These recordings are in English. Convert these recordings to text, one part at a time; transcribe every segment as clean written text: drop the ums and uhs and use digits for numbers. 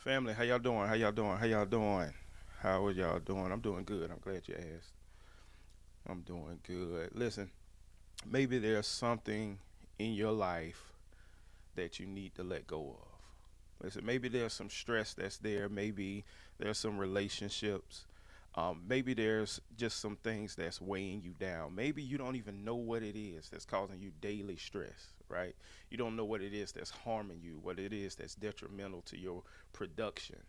Family, how y'all doing? How y'all doing? How y'all doing? How are y'all doing? I'm doing good. I'm glad you asked. I'm doing good. Listen, maybe there's something in your life that you need to let go of. Listen, maybe there's some stress that's there. Maybe there's some relationships. Maybe there's just some things that's weighing you down. Maybe you don't even know what it is that's causing you daily stress, right? You don't know what it is that's harming you, what it is that's detrimental to your production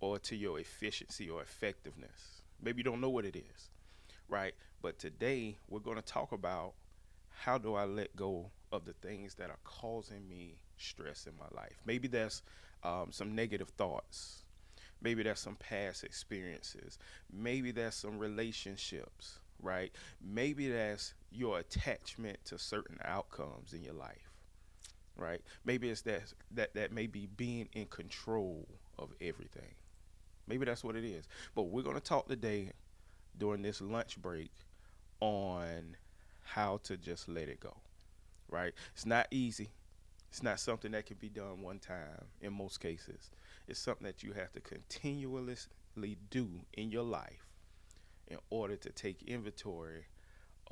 or to your efficiency or effectiveness. Maybe you don't know what it is, right? But today we're going to talk about how do I let go of the things that are causing me stress in my life. Maybe that's some negative thoughts. Maybe that's some past experiences. Maybe that's some relationships, right? Maybe that's your attachment to certain outcomes in your life, right? Maybe it's that may be being in control of everything. Maybe that's what it is. But we're going to talk today during this lunch break on how to just let it go, right? It's not easy. It's not something that can be done one time in most cases. It's something that you have to continuously do in your life in order to take inventory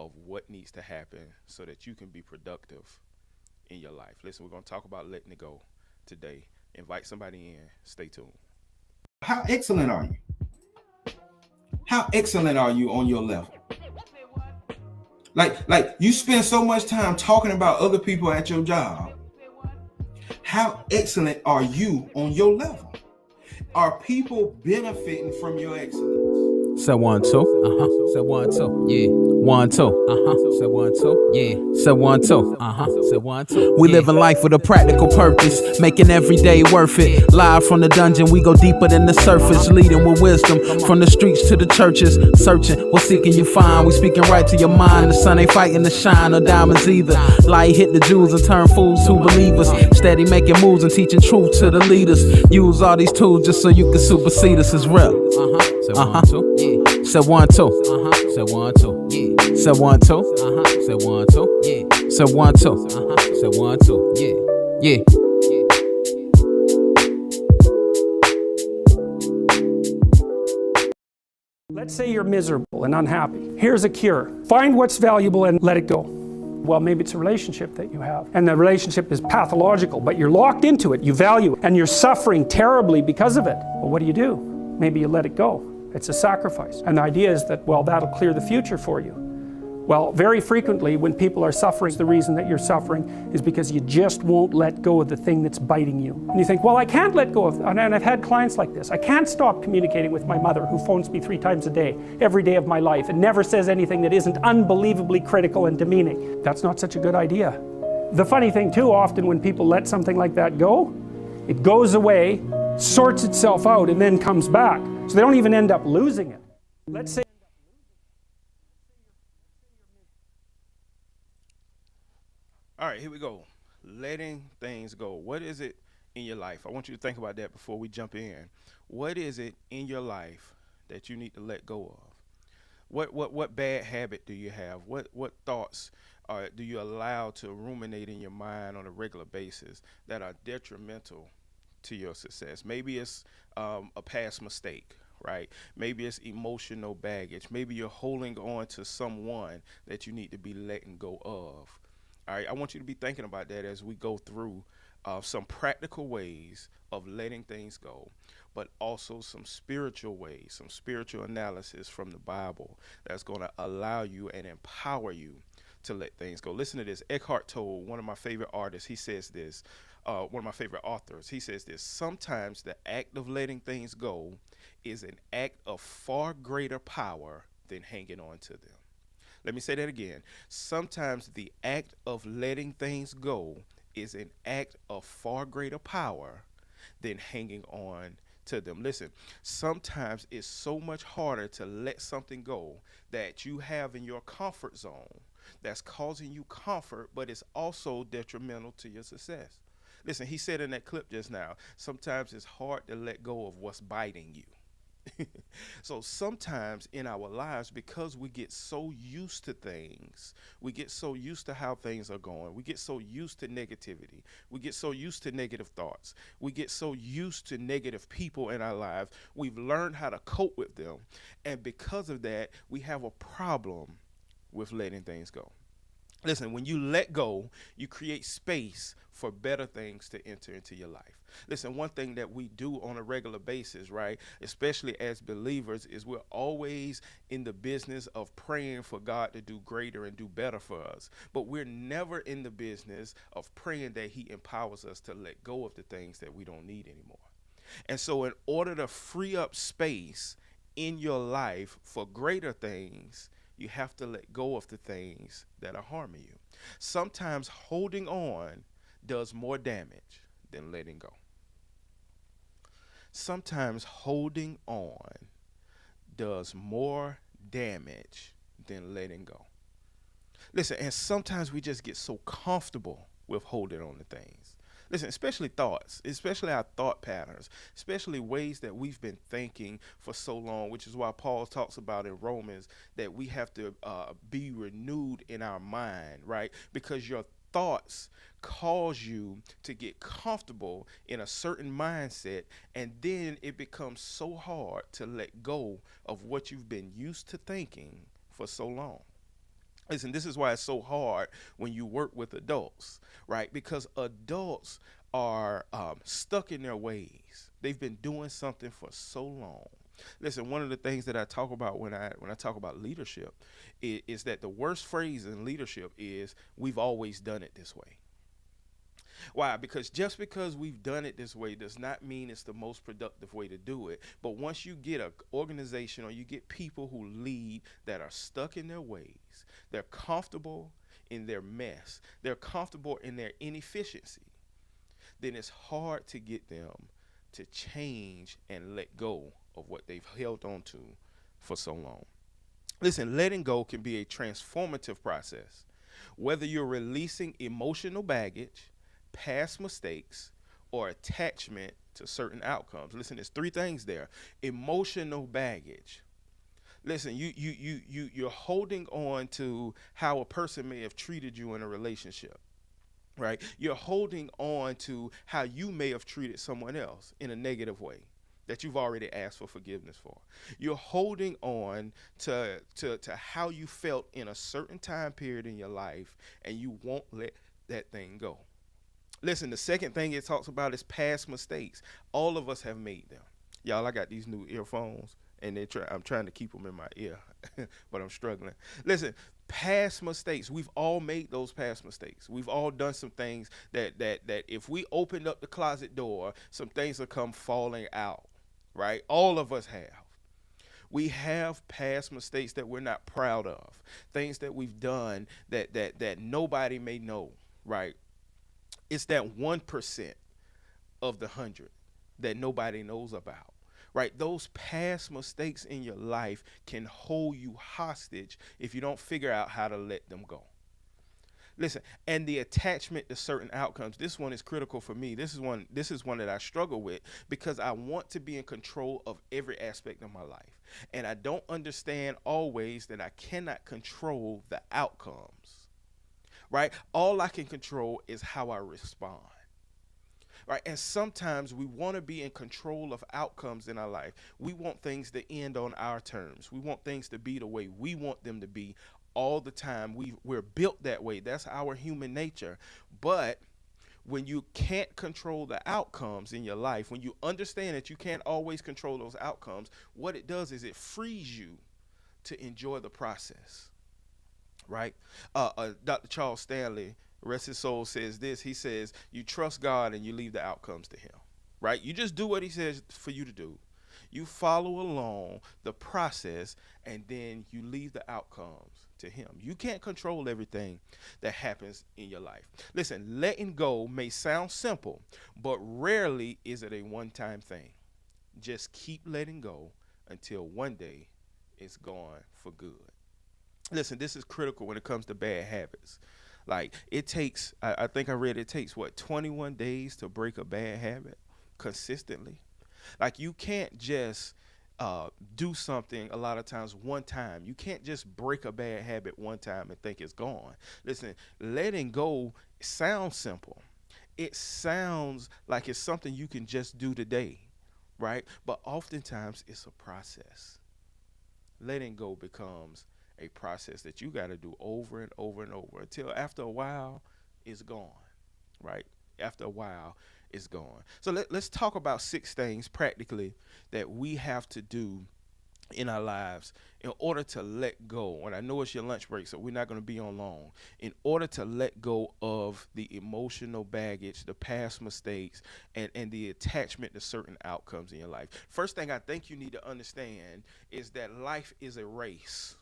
of what needs to happen so that you can be productive in your life. Listen, we're going to talk about letting it go today. Invite somebody in. Stay tuned. How excellent are you? How excellent are you on your level? Like you spend so much time talking about other people at your job. How excellent are you on your level? Are people benefiting from your excellence? Said one, two. Said one, two. Yeah. One, two. Said one, two. Yeah. Said one, two. Said one, two. We living life with a practical purpose, making every day worth it. Live from the dungeon, we go deeper than the surface, leading with wisdom from the streets to the churches. Searching, what seeking you find? We speaking right to your mind. The sun ain't fighting to shine, or diamonds either. Light hit the jewels and turn fools to believers. Steady making moves and teaching truth to the leaders. Use all these tools just so you can supersede us as real. Said one, two. Yeah. Said one, two. Said one, two. Yeah. Said one, two. Said one, two. Yeah. Said one, two. Said one, two. Yeah. Yeah. Let's say you're miserable and unhappy. Here's a cure. Find what's valuable and let it go. Well, maybe it's a relationship that you have, and the relationship is pathological, but you're locked into it, you value it, and you're suffering terribly because of it. Well, what do? Maybe you let it go. It's a sacrifice. And the idea is that, well, that'll clear the future for you. Well, very frequently when people are suffering, the reason that you're suffering is because you just won't let go of the thing that's biting you. And you think, well, I can't let go of, and I've had clients like this. I can't stop communicating with my mother, who phones me 3 times a day, every day of my life, and never says anything that isn't unbelievably critical and demeaning. That's not such a good idea. The funny thing too, often when people let something like that go, it goes away, sorts itself out, and then comes back. So they don't even end up losing it. Let's say All right, here we go. Letting things go. What is it in your life? I want you to think about that before we jump in. What is it in your life that you need to let go of? What bad habit do you have? What thoughts do you allow to ruminate in your mind on a regular basis that are detrimental to your success? Maybe it's a past mistake, right? Maybe it's emotional baggage. Maybe you're holding on to someone that you need to be letting go of. All right, I want you to be thinking about that as we go through some practical ways of letting things go, but also some spiritual ways, some spiritual analysis from the Bible that's going to allow you and empower you to let things go. Listen to this. Eckhart Tolle, one of my favorite artists, he says this, one of my favorite authors, he says this: sometimes the act of letting things go is an act of far greater power than hanging on to them. Let me say that again. Sometimes the act of letting things go is an act of far greater power than hanging on to them. Listen, sometimes it's so much harder to let something go that you have in your comfort zone that's causing you comfort, but it's also detrimental to your success. Listen, he said in that clip just now, sometimes it's hard to let go of what's biting you. So sometimes in our lives, because we get so used to things, we get so used to how things are going, we get so used to negativity, we get so used to negative thoughts, we get so used to negative people in our lives, we've learned how to cope with them. And because of that, we have a problem with letting things go. Listen, when you let go, you create space for better things to enter into your life. Listen, one thing that we do on a regular basis, right, especially as believers, is we're always in the business of praying for God to do greater and do better for us. But we're never in the business of praying that He empowers us to let go of the things that we don't need anymore. And so, in order to free up space in your life for greater things, you have to let go of the things that are harming you. Sometimes holding on does more damage than letting go. Sometimes holding on does more damage than letting go. Listen, and sometimes we just get so comfortable with holding on to things. Listen, especially thoughts, especially our thought patterns, especially ways that we've been thinking for so long, which is why Paul talks about in Romans that we have to be renewed in our mind, right? Because your thoughts cause you to get comfortable in a certain mindset, and then it becomes so hard to let go of what you've been used to thinking for so long. Listen, this is why it's so hard when you work with adults, right? Because adults are stuck in their ways. They've been doing something for so long. Listen, one of the things that I talk about when I talk about leadership is that the worst phrase in leadership is we've always done it this way. Why? Because just because we've done it this way does not mean it's the most productive way to do it. But once you get an organization or you get people who lead that are stuck in their ways, they're comfortable in their mess, they're comfortable in their inefficiency, then it's hard to get them to change and let go of what they've held on to for so long. Listen, letting go can be a transformative process. Whether you're releasing emotional baggage, past mistakes, or attachment to certain outcomes. Listen, there's three things there. Emotional baggage. Listen, you're holding on to how a person may have treated you in a relationship, right? You're holding on to how you may have treated someone else in a negative way that you've already asked for forgiveness for. You're holding on to how you felt in a certain time period in your life, and you won't let that thing go. Listen, the second thing it talks about is past mistakes. All of us have made them. Y'all, I got these new earphones, and I'm trying to keep them in my ear, but I'm struggling. Listen, past mistakes. We've all made those past mistakes. We've all done some things that if we opened up the closet door, some things will come falling out, right? All of us have. We have past mistakes that we're not proud of, things that we've done that nobody may know, right? It's that 1% of the 100 that nobody knows about, right? Those past mistakes in your life can hold you hostage if you don't figure out how to let them go. Listen, and the attachment to certain outcomes, this one is critical for me. This is one that I struggle with because I want to be in control of every aspect of my life. And I don't understand always that I cannot control the outcomes. Right? All I can control is how I respond. Right? And sometimes we want to be in control of outcomes in our life. We want things to end on our terms. We want things to be the way we want them to be all the time. We're built that way. That's our human nature. But when you can't control the outcomes in your life, when you understand that you can't always control those outcomes, what it does is it frees you to enjoy the process. Right? Dr. Charles Stanley, rest his soul, says this. He says, you trust God and you leave the outcomes to him. Right? You just do what he says for you to do. You follow along the process, and then you leave the outcomes to him. You can't control everything that happens in your life. Listen, letting go may sound simple, but rarely is it a one-time thing. Just keep letting go until one day it's gone for good. Listen, this is critical when it comes to bad habits. Like, it takes, I think I read it takes, 21 days to break a bad habit consistently? Like, you can't just do something a lot of times one time. You can't just break a bad habit one time and think it's gone. Listen, letting go sounds simple. It sounds like it's something you can just do today, right? But oftentimes it's a process. Letting go becomes a process that you got to do over and over and over until after a while it's gone, right? After a while it's gone. So let's talk about 6 things practically that we have to do in our lives in order to let go. And I know it's your lunch break, so we're not going to be on long. In order to let go of the emotional baggage, the past mistakes, and the attachment to certain outcomes in your life. First thing I think you need to understand is that life is a race.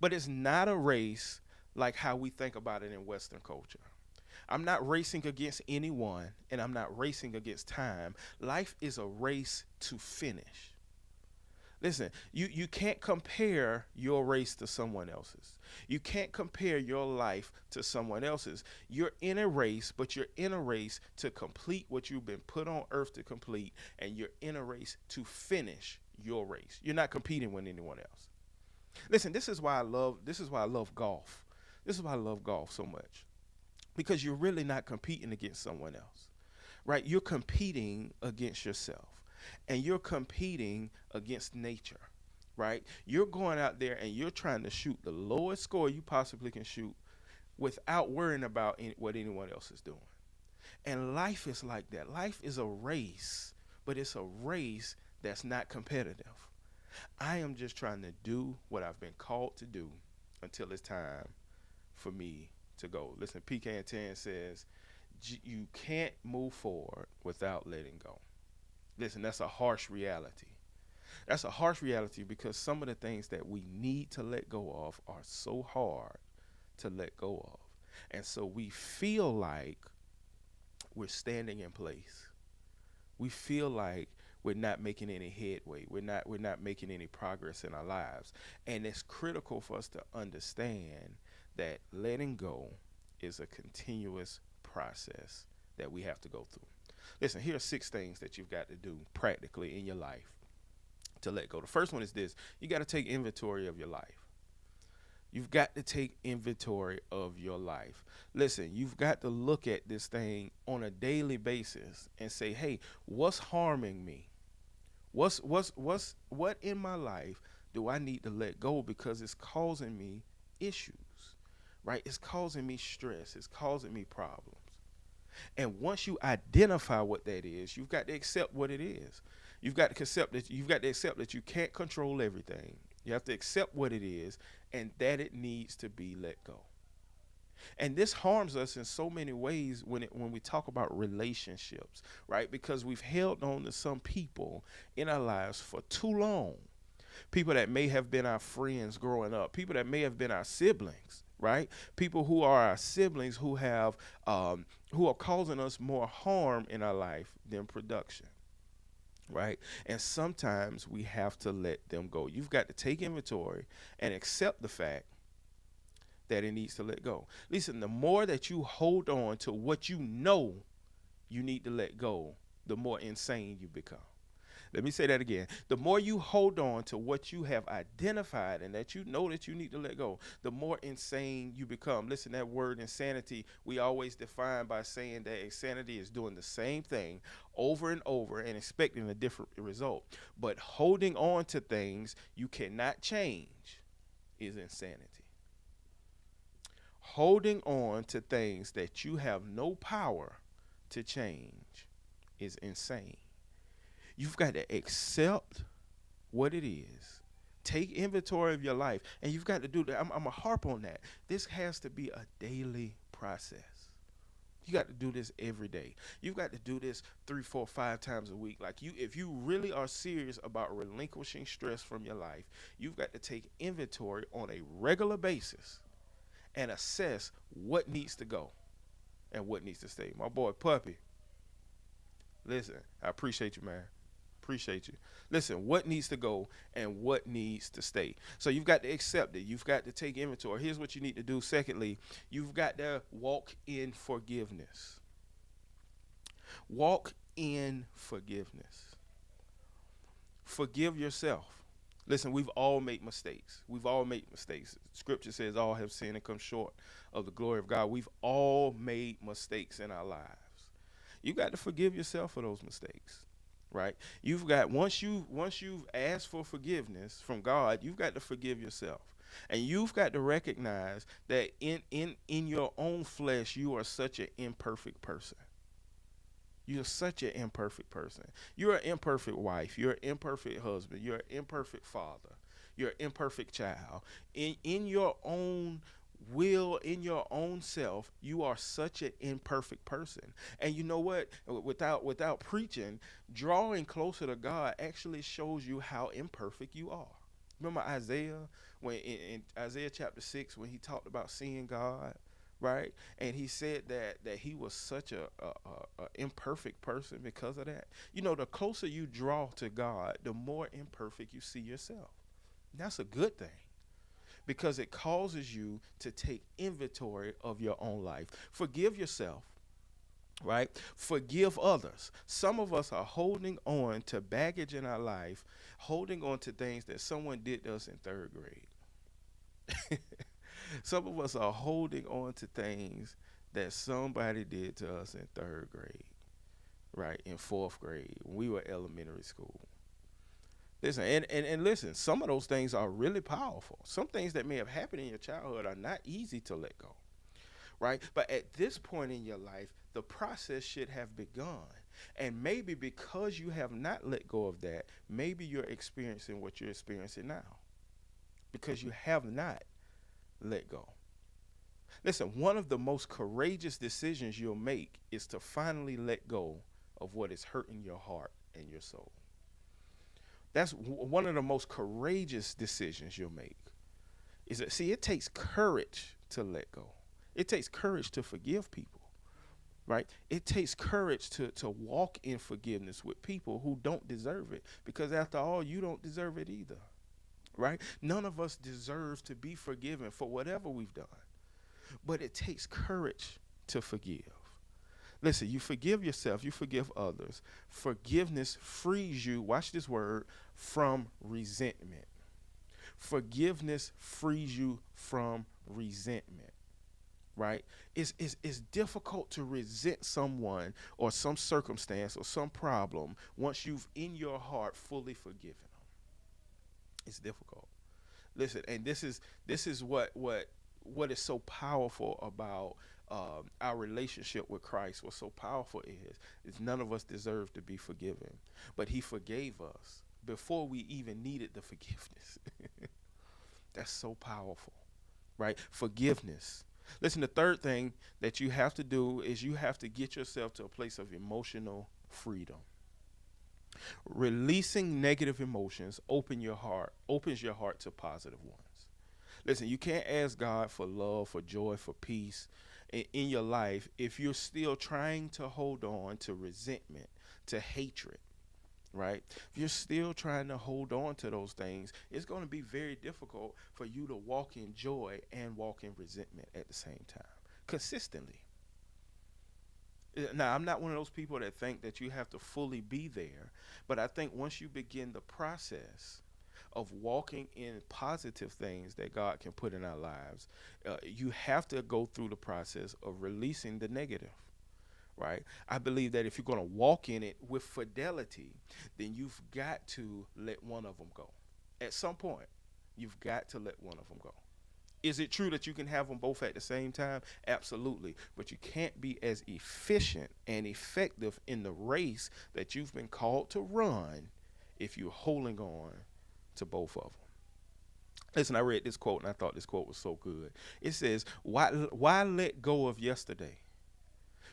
But it's not a race like how we think about it in Western culture. I'm not racing against anyone, and I'm not racing against time. Life is a race to finish. Listen, you can't compare your race to someone else's. You can't compare your life to someone else's. You're in a race, but you're in a race to complete what you've been put on earth to complete, and you're in a race to finish your race. You're not competing with anyone else. Listen, this is why I love golf. This is why I love golf so much. Because you're really not competing against someone else. Right? You're competing against yourself. And you're competing against nature, right? You're going out there and you're trying to shoot the lowest score you possibly can shoot without worrying about what anyone else is doing. And life is like that. Life is a race, but it's a race that's not competitive. I am just trying to do what I've been called to do until it's time for me to go. Listen, PK 10 says, you can't move forward without letting go. Listen, that's a harsh reality. That's a harsh reality because some of the things that we need to let go of are so hard to let go of. And so we feel like we're standing in place. We feel like we're not making any headway. We're not making any progress in our lives. And it's critical for us to understand that letting go is a continuous process that we have to go through. Listen, here are 6 things that you've got to do practically in your life to let go. The first one is this. You got to take inventory of your life. You've got to take inventory of your life. Listen, you've got to look at this thing on a daily basis and say, hey, what's harming me? What in my life do I need to let go because it's causing me issues, right? It's causing me stress. It's causing me problems. And once you identify what that is, you've got to accept what it is. You've got to accept that you can't control everything. You have to accept what it is and that it needs to be let go. And this harms us in so many ways when we talk about relationships, right? Because we've held on to some people in our lives for too long. People that may have been our friends growing up, people that may have been our siblings, right? People who are our siblings who are causing us more harm in our life than production, right? And sometimes we have to let them go. You've got to take inventory and accept the fact that it needs to let go. Listen, the more that you hold on to what you know you need to let go, the more insane you become. Let me say that again. The more you hold on to what you have identified and that you know that you need to let go, the more insane you become. Listen, that word insanity, we always define by saying that insanity is doing the same thing over and over and expecting a different result. But holding on to things you cannot change is insanity. Holding on to things that you have no power to change is insane. You've got to accept what it is. Take inventory of your life. And you've got to do that. I'm going to harp on that. This has to be a daily process. You got to do this every day. You've got to do this 3, 4, 5 times a week. If you really are serious about relinquishing stress from your life, you've got to take inventory on a regular basis and assess what needs to go and what needs to stay. My boy Puppy, listen, I appreciate you, man. Appreciate you. Listen, what needs to go and what needs to stay. So you've got to accept it. You've got to take inventory. Here's what you need to do. Secondly, you've got to walk in forgiveness. Walk in forgiveness. Forgive yourself. Listen, we've all made mistakes. We've all made mistakes. Scripture says all have sinned and come short of the glory of God. We've all made mistakes in our lives. You got to forgive yourself for those mistakes, right? You've got once you've asked for forgiveness from God, you've got to forgive yourself. And you've got to recognize that in your own flesh, you are such an imperfect person. You're such an imperfect person. You're an imperfect wife. You're an imperfect husband. You're an imperfect father. You're an imperfect child. In your own will, in your own self, you are such an imperfect person. And you know what? Without preaching, drawing closer to God actually shows you how imperfect you are. Remember Isaiah, when in Isaiah chapter 6, when he talked about seeing God, right? And he said that he was such a imperfect person because of that. You know, the closer you draw to God, the more imperfect you see yourself. That's a good thing, because it causes you to take inventory of your own life. Forgive yourself, right? Forgive others. Some of us are holding on to baggage in our life, holding on to things that someone did to us in third grade. Some of us are holding on to things that somebody did to us in third grade, right? In fourth grade, when we were elementary school. Listen, and listen, some of those things are really powerful. Some things that may have happened in your childhood are not easy to let go, right? But at this point in your life, the process should have begun. And maybe because you have not let go of that, maybe you're experiencing what you're experiencing now, because you have not let go. Listen, one of the most courageous decisions you'll make is to finally let go of what is hurting your heart and your soul. That's one of the most courageous decisions you'll make. Is that, see, it takes courage to let go. It takes courage to forgive people, right? It takes courage to walk in forgiveness with people who don't deserve it, because after all, you don't deserve it either, right? None of us deserve to be forgiven for whatever we've done, but it takes courage to forgive. Listen, you forgive yourself, you forgive others. Forgiveness frees you, watch this word, from resentment. Forgiveness frees you from resentment, right? It's difficult to resent someone or some circumstance or some problem once you've in your heart fully forgiven them. It's difficult. Listen, and this is what is so powerful about our relationship with Christ. What's so powerful is none of us deserve to be forgiven, but he forgave us before we even needed the forgiveness. That's so powerful, right? Forgiveness. Listen, the third thing that you have to do is you have to get yourself to a place of emotional freedom. Releasing negative emotions opens your heart to positive ones. Listen, you can't ask God for love, for joy, for peace in your life if you're still trying to hold on to resentment, to hatred, right? If you're still trying to hold on to those things, it's going to be very difficult for you to walk in joy and walk in resentment at the same time, consistently. Now, I'm not one of those people that think that you have to fully be there, but I think once you begin the process of walking in positive things that God can put in our lives, you have to go through the process of releasing the negative, right? I believe that if you're going to walk in it with fidelity, then you've got to let one of them go. At some point, you've got to let one of them go. Is it true that you can have them both at the same time? Absolutely. But you can't be as efficient and effective in the race that you've been called to run if you're holding on to both of them. Listen, I read this quote and I thought this quote was so good. It says, why let go of yesterday?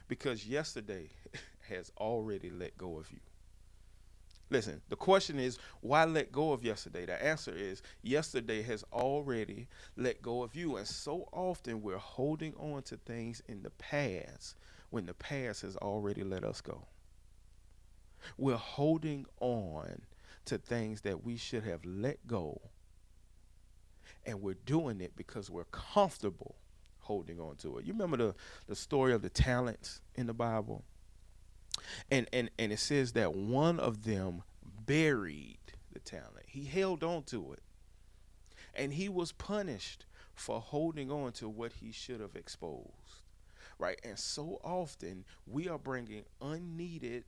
Because yesterday has already let go of you. Listen, the question is, why let go of yesterday? The answer is, yesterday has already let go of you. And so often we're holding on to things in the past when the past has already let us go. We're holding on to things that we should have let go, and we're doing it because we're comfortable holding on to it. You remember the story of the talents in the Bible? And it says that one of them buried the talent. He held on to it. And he was punished for holding on to what he should have exposed. Right? And so often we are bringing unneeded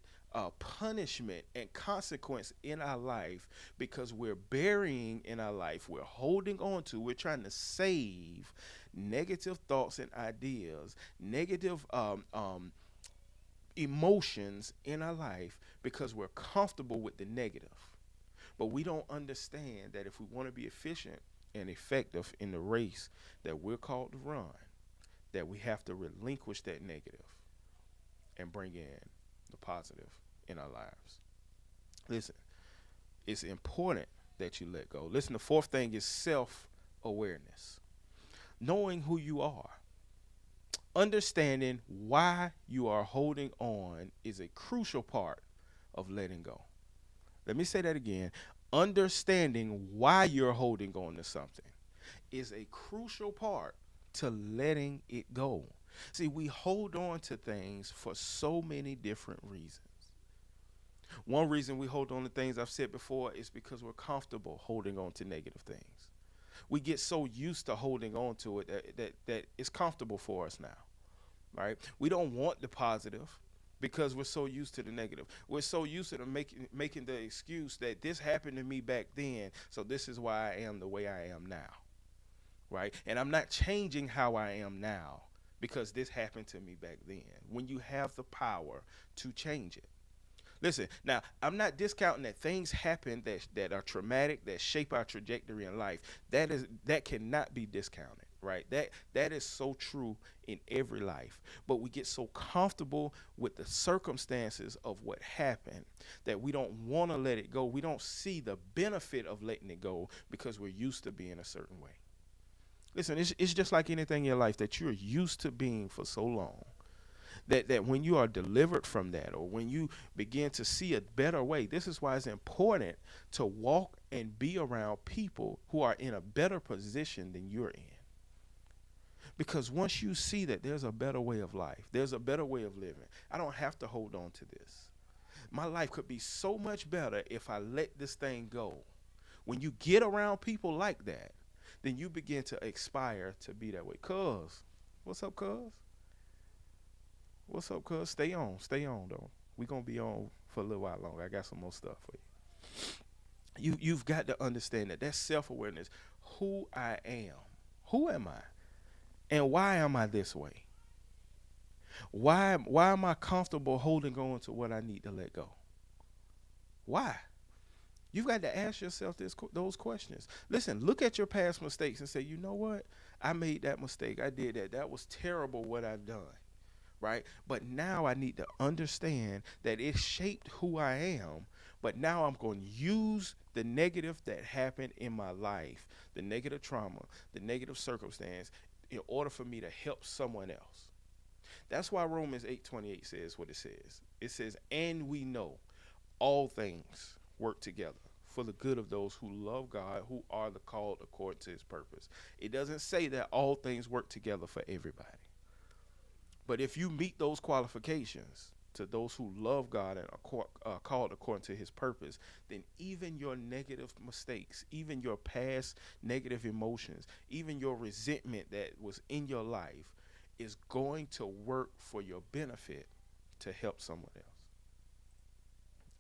punishment and consequence in our life because we're burying in our life, we're holding on to, we're trying to save negative thoughts and ideas, negative emotions in our life because we're comfortable with the negative. But we don't understand that if we want to be efficient and effective in the race that we're called to run, that we have to relinquish that negative and bring in the positive in our lives. Listen, it's important that you let go. Listen, the fourth thing is self-awareness. Knowing who you are. Understanding why you are holding on is a crucial part of letting go. Let me say that again. Understanding why you're holding on to something is a crucial part to letting it go. See, we hold on to things for so many different reasons. One reason we hold on to things, I've said before, is because we're comfortable holding on to negative things. We get so used to holding on to it that it's comfortable for us now, right? We don't want the positive because we're so used to the negative. We're so used to making the excuse that this happened to me back then, so this is why I am the way I am now, right? And I'm not changing how I am now because this happened to me back then, when you have the power to change it. Listen, now, I'm not discounting that things happen that are traumatic, that shape our trajectory in life. That cannot be discounted, right? That is so true in every life. But we get so comfortable with the circumstances of what happened that we don't want to let it go. We don't see the benefit of letting it go because we're used to being a certain way. Listen, it's just like anything in your life that you're used to being for so long. That when you are delivered from that, or when you begin to see a better way, this is why it's important to walk and be around people who are in a better position than you're in. Because once you see that there's a better way of life, there's a better way of living, I don't have to hold on to this. My life could be so much better if I let this thing go. When you get around people like that, then you begin to aspire to be that way. Cuz, what's up, cuz? What's up, cuz? Stay on, though. We're going to be on for a little while longer. I got some more stuff for you. You've got to understand that. That's self-awareness. Who I am. Who am I? And why am I this way? Why am I comfortable holding on to what I need to let go? Why? You've got to ask yourself those questions. Listen, look at your past mistakes and say, you know what? I made that mistake. I did that. That was terrible what I've done. Right? But now I need to understand that it shaped who I am, but now I'm going to use the negative that happened in my life, the negative trauma, the negative circumstance, in order for me to help someone else. That's why Romans 8:28 says what it says. It says, and we know all things work together for the good of those who love God, who are the called according to his purpose. It doesn't say that all things work together for everybody. But if you meet those qualifications to those who love God and are called according to his purpose, then even your negative mistakes, even your past negative emotions, even your resentment that was in your life is going to work for your benefit to help someone else.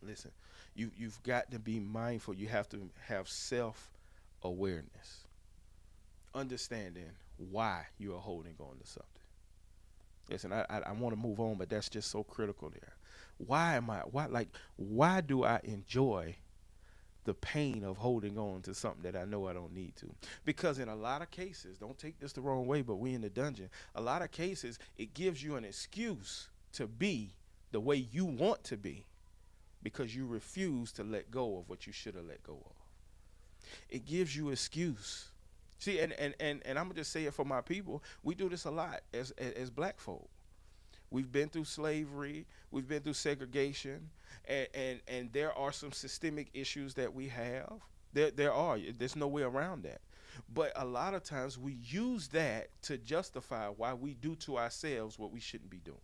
Listen, you've got to be mindful. You have to have self-awareness, understanding why you are holding on to something. Listen, I want to move on, but that's just so critical there. Why do I enjoy the pain of holding on to something that I know I don't need to? Because in a lot of cases, don't take this the wrong way, but we in the dungeon, a lot of cases, it gives you an excuse to be the way you want to be because you refuse to let go of what you should have let go of. It gives you excuse. See, and I'm going to just say it for my people. We do this a lot as black folk. We've been through slavery. We've been through segregation. And there are some systemic issues that we have. There's no way around that. But a lot of times we use that to justify why we do to ourselves what we shouldn't be doing.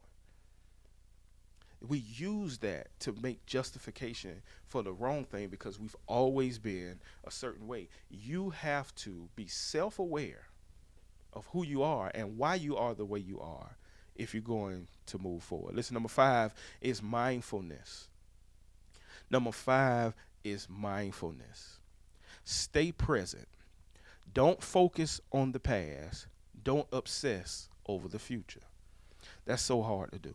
We use that to make justification for the wrong thing because we've always been a certain way. You have to be self-aware of who you are and why you are the way you are if you're going to move forward. Listen, number 5 is mindfulness. Number 5 is mindfulness. Stay present. Don't focus on the past. Don't obsess over the future. That's so hard to do.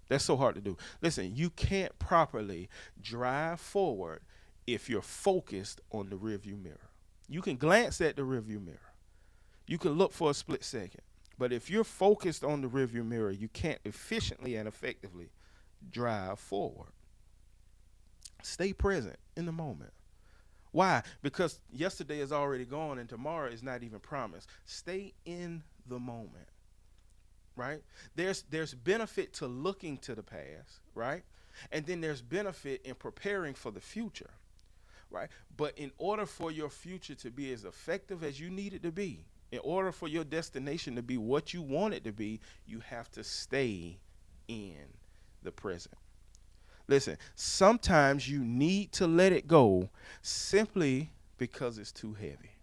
That's so hard to do. Listen, you can't properly drive forward if you're focused on the rearview mirror. You can glance at the rearview mirror. You can look for a split second. But if you're focused on the rearview mirror, you can't efficiently and effectively drive forward. Stay present in the moment. Why? Because yesterday is already gone and tomorrow is not even promised. Stay in the moment. Right? There's benefit to looking to the past, right? And then there's benefit in preparing for the future, right? But in order for your future to be as effective as you need it to be, in order for your destination to be what you want it to be, you have to stay in the present. Listen, sometimes you need to let it go simply because it's too heavy.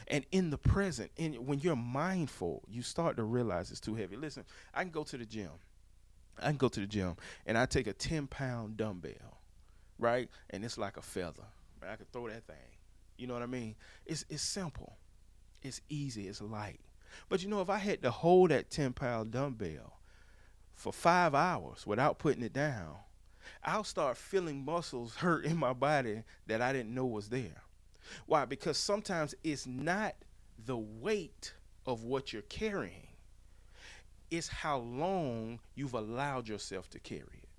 And in the present, when you're mindful, you start to realize it's too heavy. Listen, I can go to the gym. And I take a 10-pound dumbbell, right? And it's like a feather. I can throw that thing. You know what I mean? It's simple. It's easy. It's light. But if I had to hold that 10-pound dumbbell for 5 hours without putting it down, I'll start feeling muscles hurt in my body that I didn't know was there. Why? Because sometimes it's not the weight of what you're carrying. It's how long you've allowed yourself to carry it.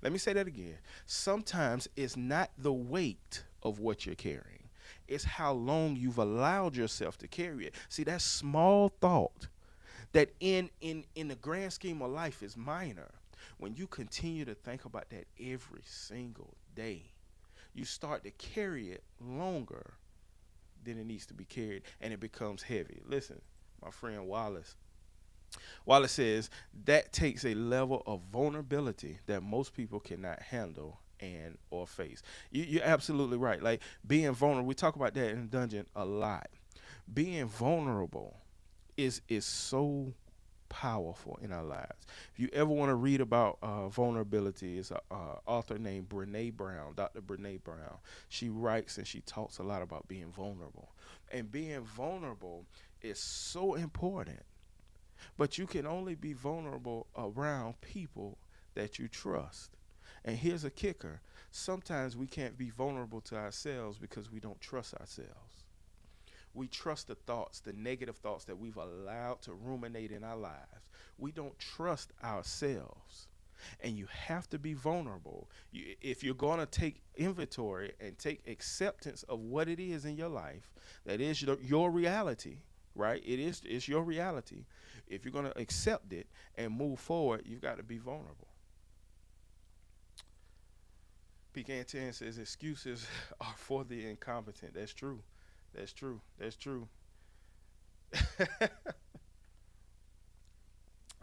Let me say that again. Sometimes it's not the weight of what you're carrying. It's how long you've allowed yourself to carry it. See, that small thought that in the grand scheme of life is minor. When you continue to think about that every single day, you start to carry it longer than it needs to be carried, and it becomes heavy. Listen, my friend Wallace says that takes a level of vulnerability that most people cannot handle and or face. You're absolutely right. Like being vulnerable, we talk about that in the dungeon a lot. Being vulnerable is so powerful in our lives. If you ever want to read about vulnerability, it's an author named Brene Brown, Dr. Brene Brown. She writes and she talks a lot about being vulnerable. And being vulnerable is so important. But you can only be vulnerable around people that you trust. And here's a kicker. Sometimes we can't be vulnerable to ourselves because we don't trust ourselves. We trust the thoughts, the negative thoughts that we've allowed to ruminate in our lives. We don't trust ourselves. And you have to be vulnerable. If you're going to take inventory and take acceptance of what it is in your life, that is your reality, right? It's your reality. If you're going to accept it and move forward, you've got to be vulnerable. Pecan 10 says excuses are for the incompetent. That's true. That's true. That's true.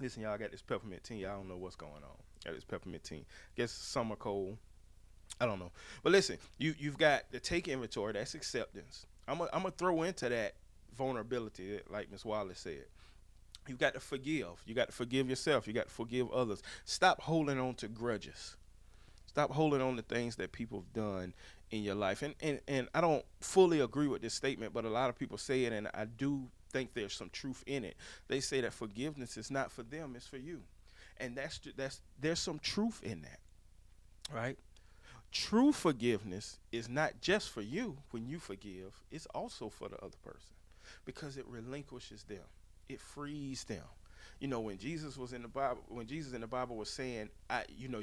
Listen, y'all, I got this peppermint tea. I don't know what's going on. Got this peppermint tea. Guess summer cold. I don't know. But listen, you've got to take inventory. That's acceptance. I'm gonna throw into that vulnerability, like Ms. Wallace said. You've got to forgive. You got to forgive yourself. You got to forgive others. Stop holding on to grudges. Stop holding on to things that people have done in your life. And I don't fully agree with this statement, but a lot of people say it, and I do think there's some truth in it. They say that forgiveness is not for them, it's for you. And there's some truth in that, right? True forgiveness is not just for you when you forgive, it's also for the other person because it relinquishes them. It frees them. When Jesus in the Bible was saying,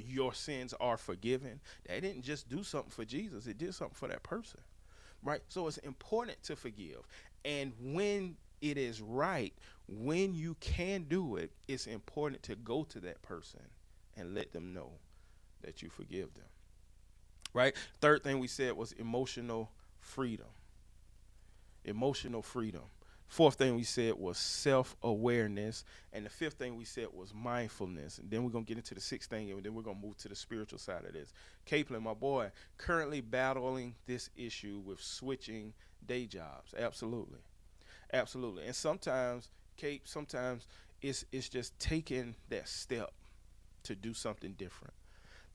your sins are forgiven, that didn't just do something for Jesus, it did something for that person, right? So it's important to forgive. And when it is right, when you can do it, it's important to go to that person and let them know that you forgive them, right? Third thing we said was emotional freedom. Emotional freedom. Fourth thing we said was self-awareness. And the fifth thing we said was mindfulness. And then we're going to get into the sixth thing, and then we're going to move to the spiritual side of this. Capelin, my boy, currently battling this issue with switching day jobs. Absolutely. Absolutely. And sometimes, Cape, sometimes it's just taking that step to do something different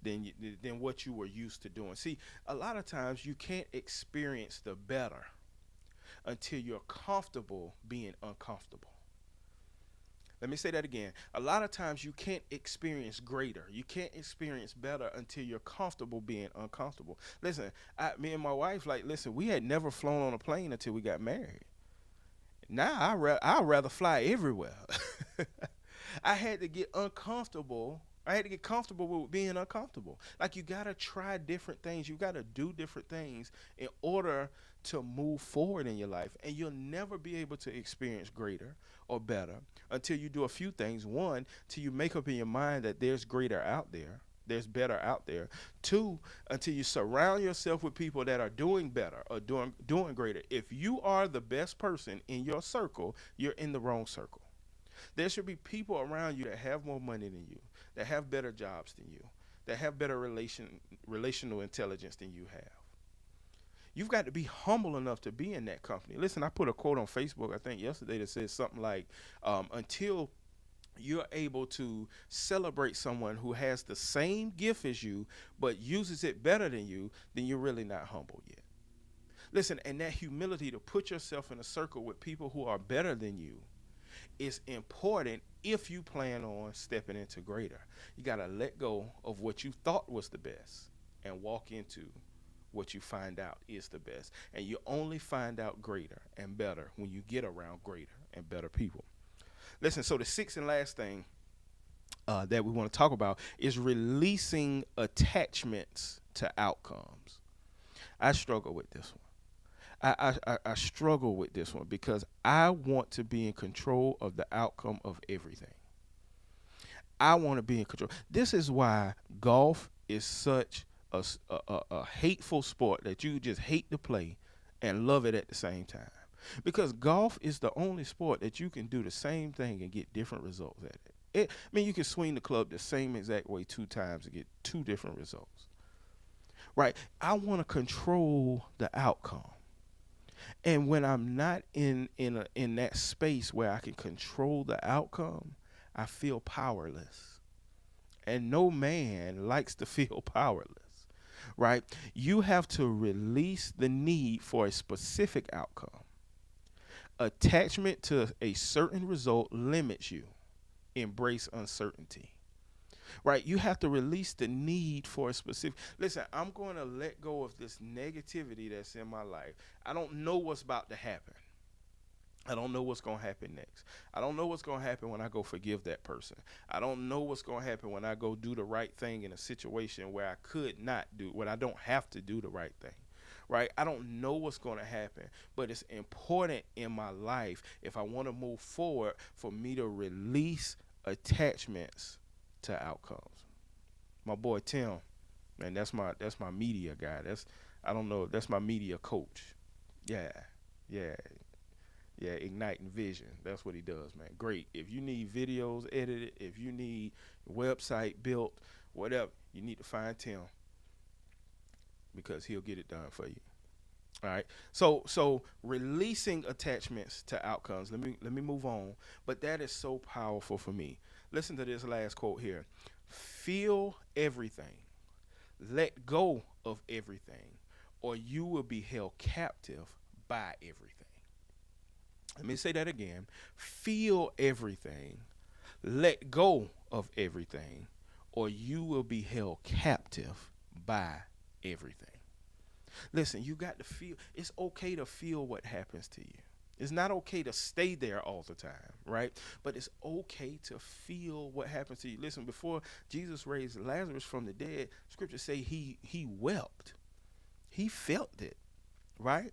than what you were used to doing. See, a lot of times you can't experience the better until you're comfortable being uncomfortable. Let me say that again. A lot of times you can't experience greater. You can't experience better until you're comfortable being uncomfortable. Listen, me and my wife, listen, we had never flown on a plane until we got married. Now I'd rather fly everywhere. I had to get uncomfortable. I had to get comfortable with being uncomfortable. Like, you got to try different things. You got to do different things in order to move forward in your life. And you'll never be able to experience greater or better until you do a few things. One, till you make up in your mind that there's greater out there. There's better out there. Two, until you surround yourself with people that are doing better or doing greater. If you are the best person in your circle, you're in the wrong circle. There should be people around you that have more money than you, that have better jobs than you, that have better relational intelligence than you have. You've got to be humble enough to be in that company. Listen, I put a quote on Facebook, I think yesterday, that says something like, until you're able to celebrate someone who has the same gift as you but uses it better than you, then you're really not humble yet. Listen, and that humility to put yourself in a circle with people who are better than you is important if you plan on stepping into greater. You got to let go of what you thought was the best and walk into what you find out is the best. And you only find out greater and better when you get around greater and better people. Listen, so the sixth and last thing that we want to talk about is releasing attachments to outcomes. I struggle with this one. I struggle with this one because I want to be in control of the outcome of everything. I want to be in control. This is why golf is such a hateful sport that you just hate to play and love it at the same time. Because golf is the only sport that you can do the same thing and get different results at it. I mean, you can swing the club the same exact way 2 times and get 2 different results. Right? I want to control the outcome. And when I'm not in that space where I can control the outcome, I feel powerless. And no man likes to feel powerless, right? You have to release the need for a specific outcome. Attachment to a certain result limits you. Embrace uncertainty. Right? You have to release the need for a specific. Listen, I'm going to let go of this negativity that's in my life. I don't know what's about to happen. I don't know what's going to happen next. I don't know what's going to happen when I go forgive that person. I don't know what's going to happen when I go do the right thing in a situation where I could not do, when I don't have to do the right thing. Right? I don't know what's going to happen, but it's important in my life, if I want to move forward, for me to release attachments to outcomes. My boy Tim, man, that's my media guy. That's my media coach. Yeah, igniting vision. That's what he does, man. Great. If you need videos edited, if you need a website built, whatever, you need to find Tim, because he'll get it done for you. All right. So releasing attachments to outcomes. Let me move on. But that is so powerful for me. Listen to this last quote here. Feel everything. Let go of everything, or you will be held captive by everything. Let me say that again. Feel everything. Let go of everything, or you will be held captive by everything. Listen, you got to feel. It's okay to feel what happens to you. It's not okay to stay there all the time, right? But it's okay to feel what happens to you. Listen, before Jesus raised Lazarus from the dead, scriptures say he wept. He felt it, right?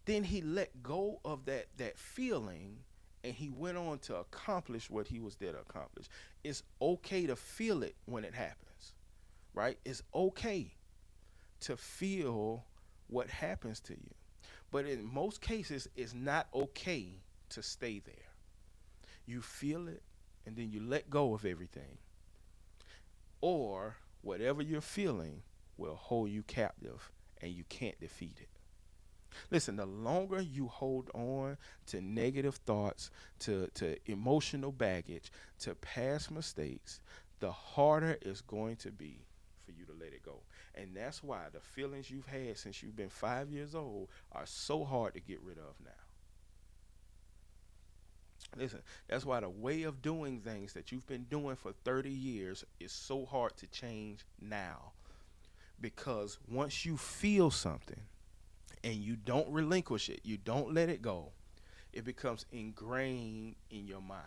Then he let go of that feeling, and he went on to accomplish what he was there to accomplish. It's okay to feel it when it happens, right? It's okay to feel what happens to you. But in most cases, it's not okay to stay there. You feel it, and then you let go of everything. Or whatever you're feeling will hold you captive, and you can't defeat it. Listen, the longer you hold on to negative thoughts, to emotional baggage, to past mistakes, the harder it's going to be for you to let it go. And that's why the feelings you've had since you've been 5 years old are so hard to get rid of now. Listen, that's why the way of doing things that you've been doing for 30 years is so hard to change now. Because once you feel something and you don't relinquish it, you don't let it go, it becomes ingrained in your mind.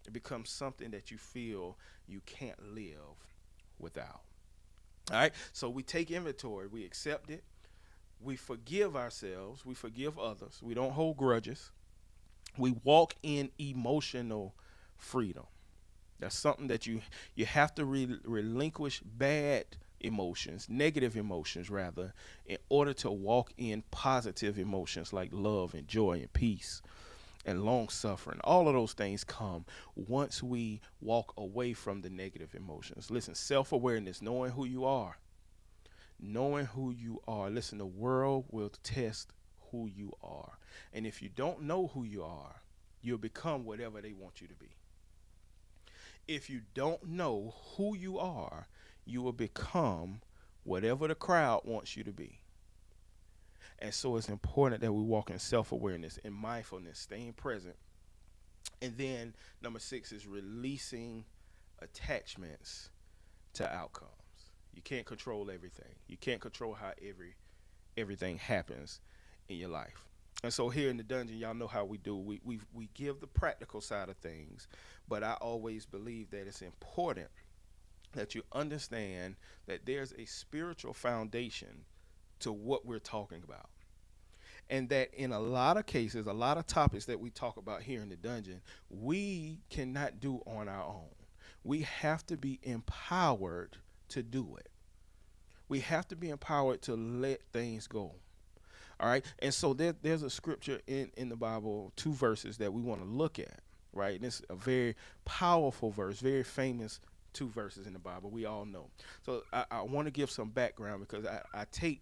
It becomes something that you feel you can't live without. All right, so we take inventory, we accept it, we forgive ourselves, we forgive others, we don't hold grudges, we walk in emotional freedom. That's something that you have to relinquish bad emotions, negative emotions rather, in order to walk in positive emotions like love and joy and peace and long suffering. All of those things come once we walk away from the negative emotions. Listen, self-awareness, knowing who you are. Knowing who you are. Listen, the world will test who you are. And if you don't know who you are, you'll become whatever they want you to be. If you don't know who you are, you will become whatever the crowd wants you to be. And so it's important that we walk in self-awareness and mindfulness, staying present. And then number 6 is releasing attachments to outcomes. You can't control everything. You can't control how everything happens in your life. And so here in the dungeon, y'all know how we do. We give the practical side of things, but I always believe that it's important that you understand that there's a spiritual foundation to what we're talking about. And that in a lot of cases, a lot of topics that we talk about here in the dungeon, we cannot do on our own. We have to be empowered to do it. We have to be empowered to let things go. All right. And so there's a scripture in the Bible, 2 verses that we want to look at. Right. And it's a very powerful verse, very famous 2 verses in the Bible. We all know. So I want to give some background because I take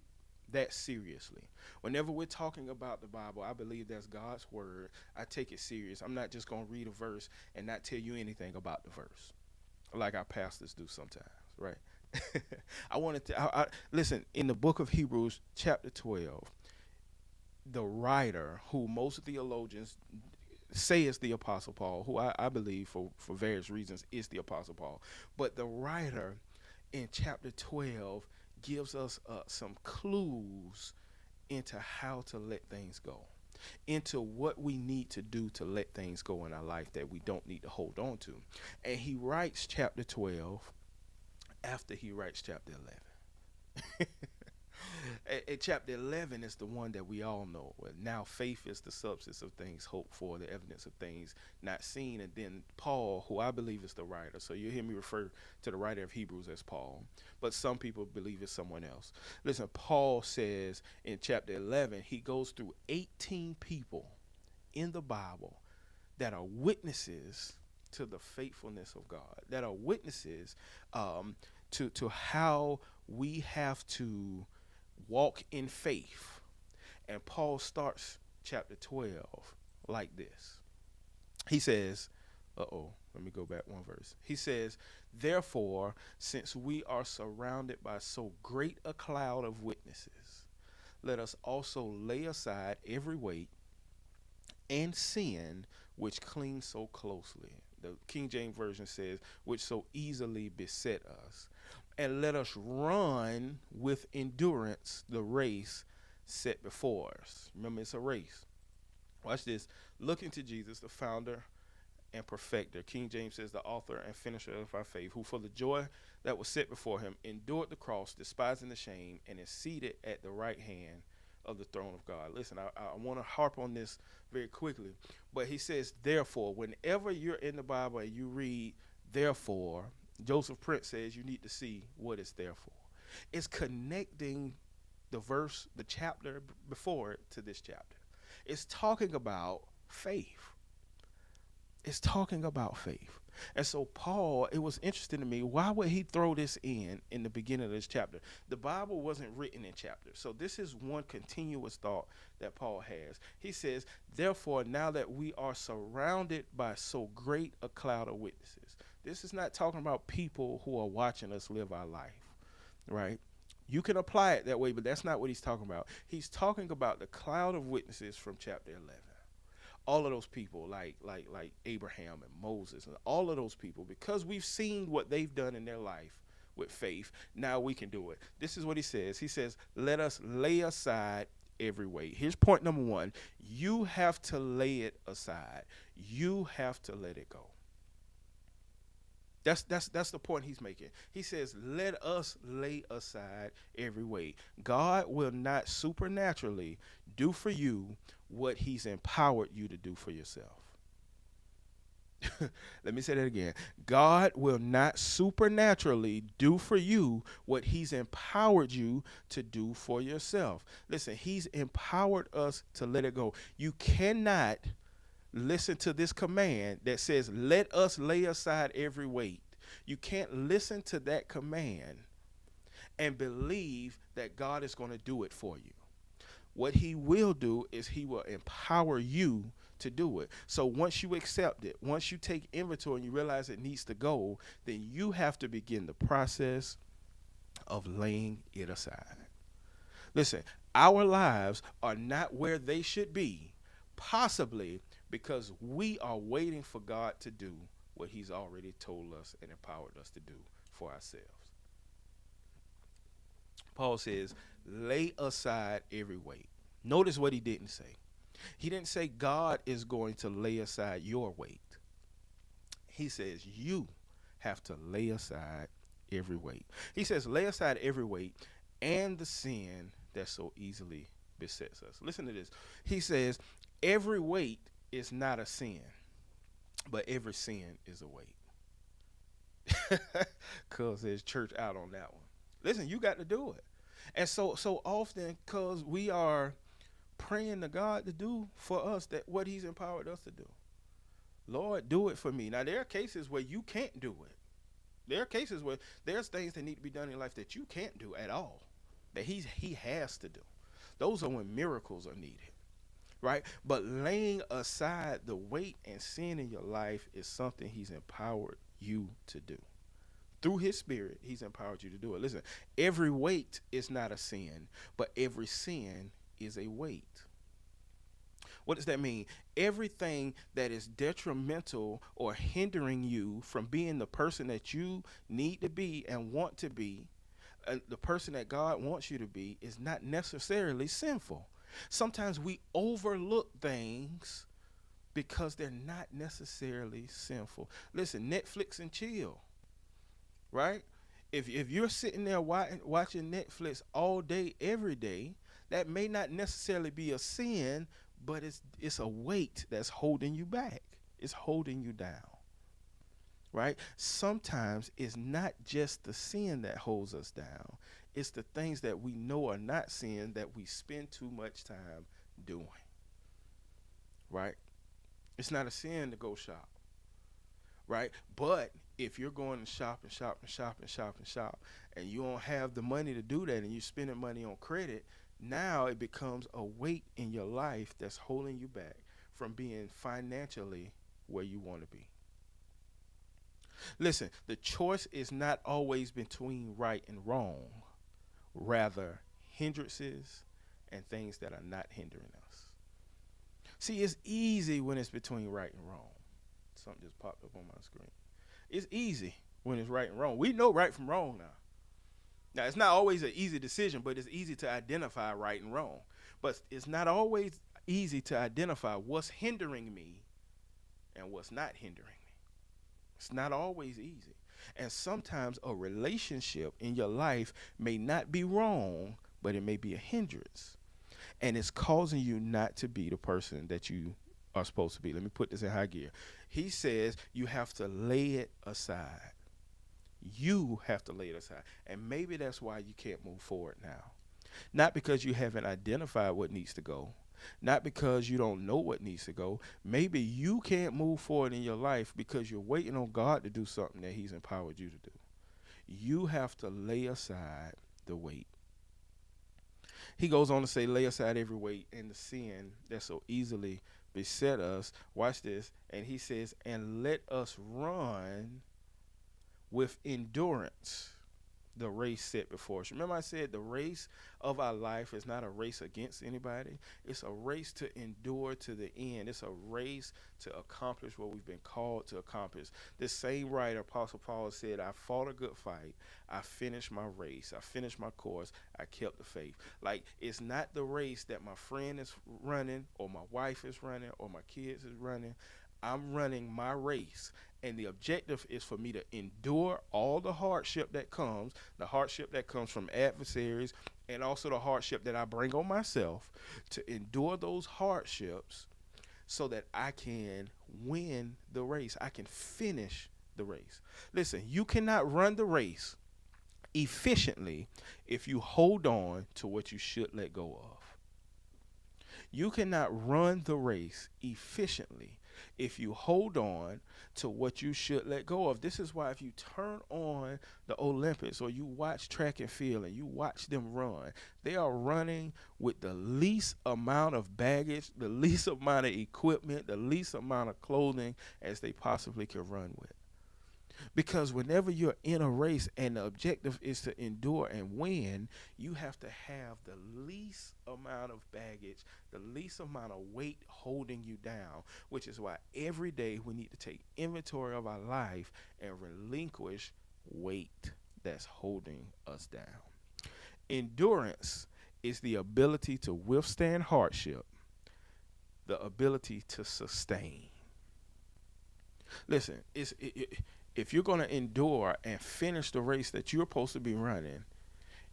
that seriously. Whenever we're talking about the Bible, I believe that's God's word. I take it serious. I'm not just going to read a verse and not tell you anything about the verse like our pastors do sometimes. Right. I wanted to listen, in the book of Hebrews chapter 12, the writer who most theologians say is the Apostle Paul, who I believe for various reasons is the Apostle Paul. But the writer in chapter 12 gives us some clues into how to let things go, into what we need to do to let things go in our life that we don't need to hold on to. And he writes chapter 12 after he writes chapter 11. And chapter 11 is the one that we all know. Now faith is the substance of things hoped for, the evidence of things not seen. And then Paul, who I believe is the writer. So you hear me refer to the writer of Hebrews as Paul, but some people believe it's someone else. Listen, Paul says in chapter 11, he goes through 18 people in the Bible that are witnesses to the faithfulness of God, that are witnesses to how we have to walk in faith. And Paul starts chapter 12 like this. He says, let me go back one verse. He says, therefore, since we are surrounded by so great a cloud of witnesses, let us also lay aside every weight and sin which clings so closely. The King James Version says, which so easily beset us. And let us run with endurance the race set before us. Remember, it's a race. Watch this. Looking to Jesus, the founder and perfecter. King James says, the author and finisher of our faith, who for the joy that was set before him endured the cross, despising the shame, and is seated at the right hand of the throne of God. Listen, I want to harp on this very quickly. But he says, therefore, whenever you're in the Bible and you read, therefore, Joseph Prince says you need to see what it's there for. It's connecting the chapter before it to this chapter. It's talking about faith. It's talking about faith. And so Paul, it was interesting to me, why would he throw this in the beginning of this chapter? The Bible wasn't written in chapters. So this is one continuous thought that Paul has. He says, therefore, now that we are surrounded by so great a cloud of witnesses. This is not talking about people who are watching us live our life, right? You can apply it that way, but that's not what he's talking about. He's talking about the cloud of witnesses from chapter 11. All of those people, like Abraham and Moses and all of those people, because we've seen what they've done in their life with faith, now we can do it. This is what he says. He says, let us lay aside every weight. Here's point number one. You have to lay it aside. You have to let it go. That's the point he's making. He says, let us lay aside every weight. God will not supernaturally do for you what he's empowered you to do for yourself. Let me say that again. God will not supernaturally do for you what he's empowered you to do for yourself. Listen, he's empowered us to let it go. You cannot listen to this command that says, let us lay aside every weight. You can't listen to that command and believe that God is going to do it for you. What he will do is he will empower you to do it. So once you accept it, once you take inventory and you realize it needs to go, then you have to begin the process of laying it aside. Listen, our lives are not where they should be, possibly because we are waiting for God to do what he's already told us and empowered us to do for ourselves. Paul says, lay aside every weight. Notice what he didn't say. He didn't say God is going to lay aside your weight. He says you have to lay aside every weight. He says lay aside every weight and the sin that so easily besets us. Listen to this. He says every weight is not a sin, but every sin is a weight. Cuz there's church out on that one. Listen, you got to do it. And so often, because we are praying to God to do for us that what he's empowered us to do. Lord, do it for me. Now, there are cases where you can't do it. There are cases where there's things that need to be done in life that you can't do at all, that he has to do. Those are when miracles are needed, right? But laying aside the weight and sin in your life is something he's empowered you to do. Through his spirit, he's empowered you to do it. Listen, every weight is not a sin, but every sin is a weight. What does that mean? Everything that is detrimental or hindering you from being the person that you need to be and want to be, the person that God wants you to be, is not necessarily sinful. Sometimes we overlook things because they're not necessarily sinful. Listen, Netflix and chill. Right? If you're sitting there watching Netflix all day, every day, that may not necessarily be a sin, but it's a weight that's holding you back. It's holding you down. Right? Sometimes it's not just the sin that holds us down. It's the things that we know are not sin that we spend too much time doing. Right? It's not a sin to go shop. Right? But if you're going to shop and you don't have the money to do that and you're spending money on credit, now it becomes a weight in your life that's holding you back from being financially where you want to be. Listen, the choice is not always between right and wrong, rather hindrances and things that are not hindering us. See, it's easy when it's between right and wrong. Something just popped up on my screen. It's easy when it's right and wrong. We know right from wrong now. Now, it's not always an easy decision, but it's easy to identify right and wrong. But it's not always easy to identify what's hindering me and what's not hindering me. It's not always easy. And sometimes a relationship in your life may not be wrong, but it may be a hindrance. And it's causing you not to be the person that you are supposed to be. Let me put this in high gear. He says you have to lay it aside. You have to lay it aside. And maybe that's why you can't move forward now. Not because you haven't identified what needs to go, not because you don't know what needs to go. Maybe you can't move forward in your life because you're waiting on God to do something that He's empowered you to do. You have to lay aside the weight. He goes on to say, lay aside every weight and the sin that so easily beset us. Watch this. And he says, and let us run with endurance the race set before us. Remember I said the race of our life is not a race against anybody. It's a race to endure to the end. It's a race to accomplish what we've been called to accomplish. This same writer, Apostle Paul, said, I fought a good fight. I finished my race. I finished my course. I kept the faith. Like, it's not the race that my friend is running or my wife is running or my kids is running. I'm running my race, and the objective is for me to endure all the hardship that comes, the hardship that comes from adversaries, and also the hardship that I bring on myself, to endure those hardships so that I can win the race. I can finish the race. Listen, you cannot run the race efficiently if you hold on to what you should let go of. You cannot run the race efficiently if you hold on to what you should let go of. This is why if you turn on the Olympics or you watch track and field and you watch them run, they are running with the least amount of baggage, the least amount of equipment, the least amount of clothing as they possibly can run with. Because whenever you're in a race and the objective is to endure and win, you have to have the least amount of baggage, the least amount of weight holding you down, which is why every day we need to take inventory of our life and relinquish weight that's holding us down. Endurance is the ability to withstand hardship, the ability to sustain. Listen, if you're going to endure and finish the race that you're supposed to be running,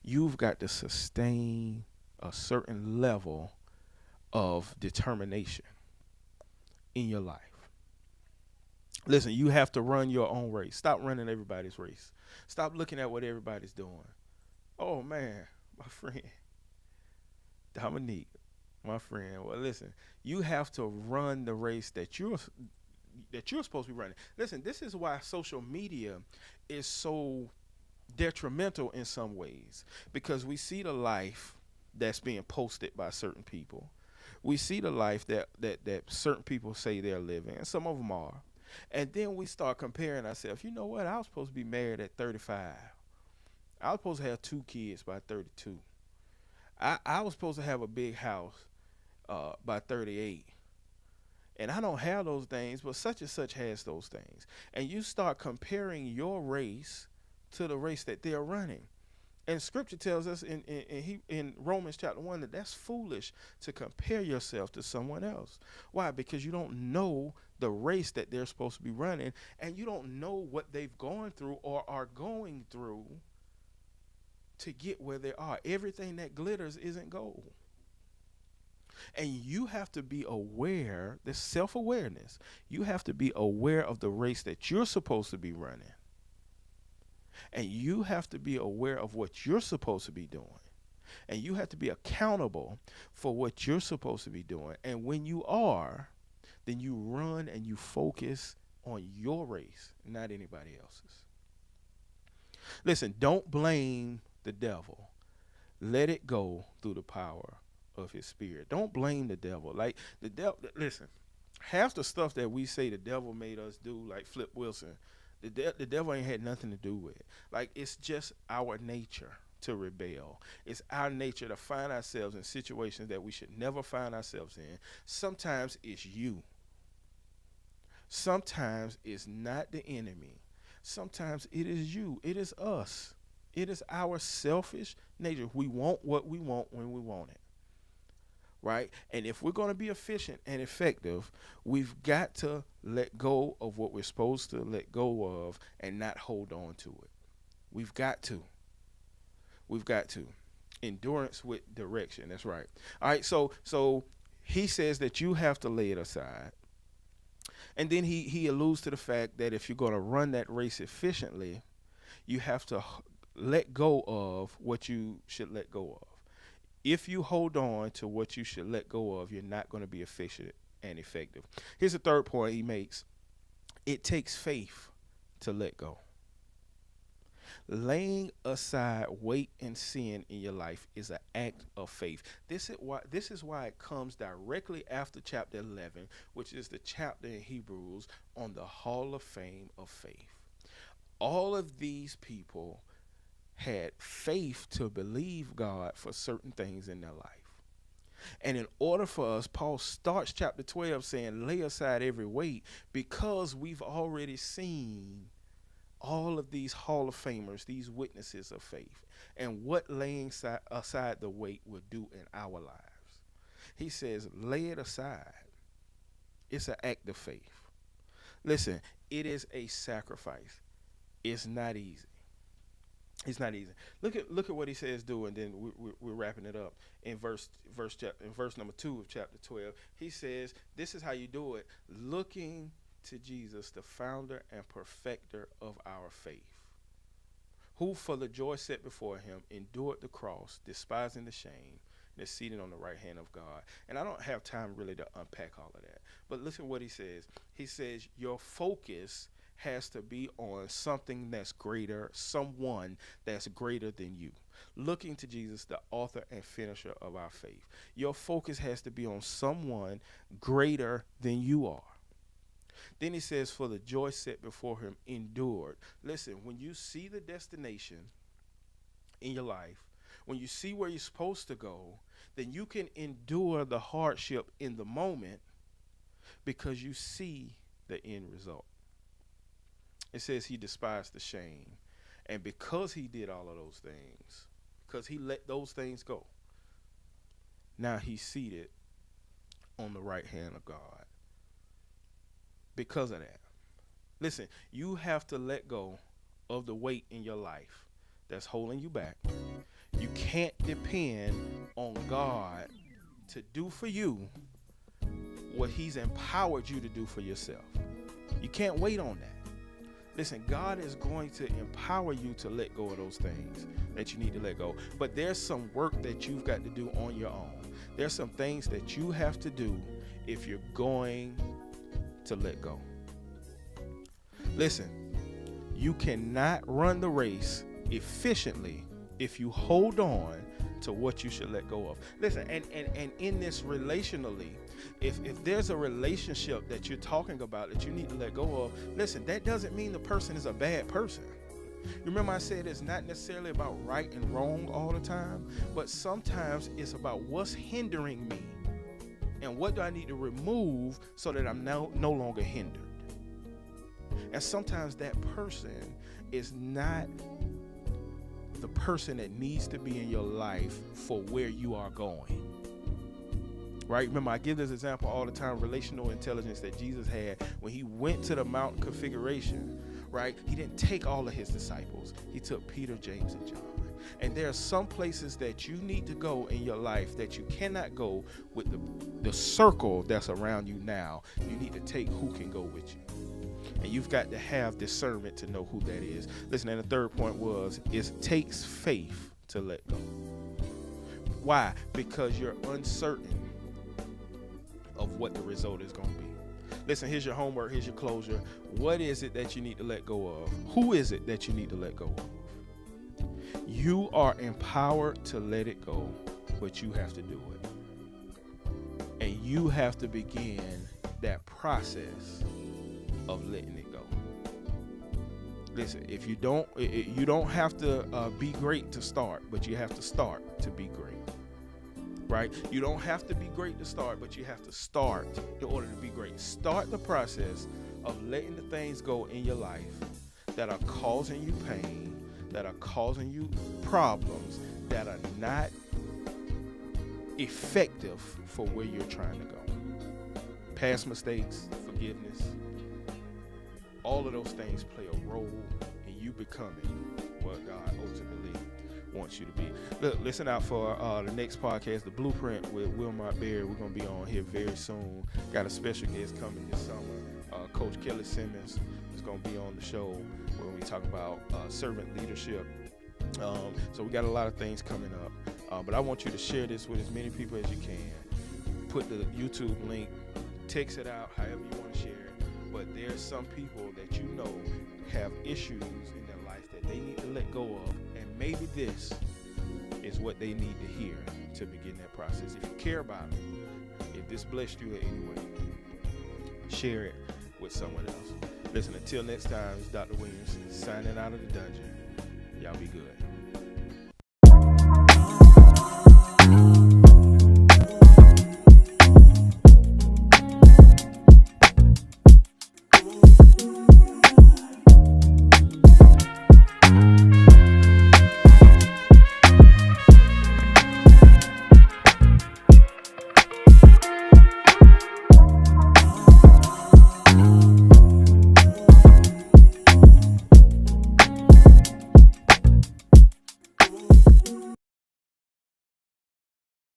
you've got to sustain a certain level of determination in your life. Listen, you have to run your own race. Stop running everybody's race. Stop looking at what everybody's doing. Oh, man, my friend, Dominique, my friend. Well, listen, you have to run the race that you're supposed to be running. Listen, this is why social media is so detrimental in some ways, because we see the life that's being posted by certain people. We see the life that certain people say they're living, and some of them are. And then we start comparing ourselves. You know what? I was supposed to be married at 35. I was supposed to have 2 kids by 32. I was supposed to have a big house by 38. And I don't have those things, but such and such has those things. And you start comparing your race to the race that they're running. And scripture tells us in Romans chapter 1 that that's foolish to compare yourself to someone else. Why? Because you don't know the race that they're supposed to be running, and you don't know what they've gone through or are going through to get where they are. Everything that glitters isn't gold. And you have to be aware, this self-awareness, you have to be aware of the race that you're supposed to be running. And you have to be aware of what you're supposed to be doing. And you have to be accountable for what you're supposed to be doing. And when you are, then you run and you focus on your race, not anybody else's. Listen, don't blame the devil. Let it go through the power of his spirit. Don't blame the devil. Like the devil, listen, half the stuff that we say the devil made us do, like Flip Wilson, the devil ain't had nothing to do with it. Like, it's just our nature to rebel. It's our nature to find ourselves in situations that we should never find ourselves in. Sometimes it's you. Sometimes it's not the enemy. Sometimes it is you. It is us. It is our selfish nature. We want what we want when we want it. Right? And if we're going to be efficient and effective, we've got to let go of what we're supposed to let go of and not hold on to it. We've got to. We've got to. Endurance with direction. That's right. All right. So he says that you have to lay it aside. And then he alludes to the fact that if you're going to run that race efficiently, you have to let go of what you should let go of. If you hold on to what you should let go of, you're not going to be efficient and effective. Here's the third point he makes. It takes faith to let go. Laying aside weight and sin in your life is an act of faith. This is why it comes directly after chapter 11, which is the chapter in Hebrews on the Hall of Fame of faith. All of these people had faith to believe God for certain things in their life. And in order for us, Paul starts chapter 12 saying, lay aside every weight, because we've already seen all of these Hall of Famers, these witnesses of faith, and what laying aside the weight will do in our lives. He says, lay it aside. It's an act of faith. Listen, it is a sacrifice. It's not easy. It's not easy. Look at what he says do, and then we're wrapping it up in verse number 2 of chapter 12. He says, this is how you do it, looking to Jesus, the founder and perfecter of our faith, who for the joy set before him endured the cross, despising the shame, and is seated on the right hand of God. And I don't have time really to unpack all of that, but listen to what he says. He says, your focus has to be on something that's greater, someone that's greater than you. Looking to Jesus, the author and finisher of our faith. Your focus has to be on someone greater than you are. Then he says, for the joy set before him endured. Listen, when you see the destination in your life, when you see where you're supposed to go, then you can endure the hardship in the moment because you see the end result. It says he despised the shame. And because he did all of those things, because he let those things go, now he's seated on the right hand of God. Because of that. Listen, you have to let go of the weight in your life that's holding you back. You can't depend on God to do for you what he's empowered you to do for yourself. You can't wait on that. Listen, God is going to empower you to let go of those things that you need to let go. But there's some work that you've got to do on your own. There's some things that you have to do if you're going to let go. Listen, you cannot run the race efficiently if you hold on to what you should let go of. Listen, and in this relationally, if there's a relationship that you're talking about that you need to let go of, listen, that doesn't mean the person is a bad person. Remember I said it's not necessarily about right and wrong all the time, but sometimes it's about what's hindering me and what do I need to remove so that I'm no longer hindered. And sometimes that person is not the person that needs to be in your life for where you are going. Right? Remember, I give this example all the time, relational intelligence that Jesus had when he went to the mountain configuration, right? He didn't take all of his disciples. He took Peter, James, and John. And there are some places that you need to go in your life that you cannot go with the circle that's around you now. You need to take who can go with you. And you've got to have discernment to know who that is. Listen, and the third point was, it takes faith to let go. Why? Because you're uncertain of what the result is going to be. Listen, here's your homework, here's your closure. What is it that you need to let go of? Who is it that you need to let go of? You are empowered to let it go, but you have to do it. And you have to begin that process of letting it go. Listen, if you don't have to be great to start, but you have to start to be great. Right? You don't have to be great to start, but you have to start in order to be great. Start the process of letting the things go in your life that are causing you pain, that are causing you problems, that are not effective for where you're trying to go. Past mistakes, forgiveness, all of those things play a role in you becoming what God ultimately wants you to be. Look, listen out for the next podcast, The Blueprint with Wilmot Berry. We're going to be on here very soon. Got a special guest coming this summer. Coach Kelly Simmons is going to be on the show where we talk about servant leadership. So we got a lot of things coming up. But I want you to share this with as many people as you can. Put the YouTube link, text it out, however you want to share it. But there's some people that you know have issues in their life that they need to let go of, and maybe this is what they need to hear to begin that process. If you care about it, if this blessed you in any way, share it with someone else. Listen, until next time, it's Dr. Williams signing out of the dungeon. Y'all be good.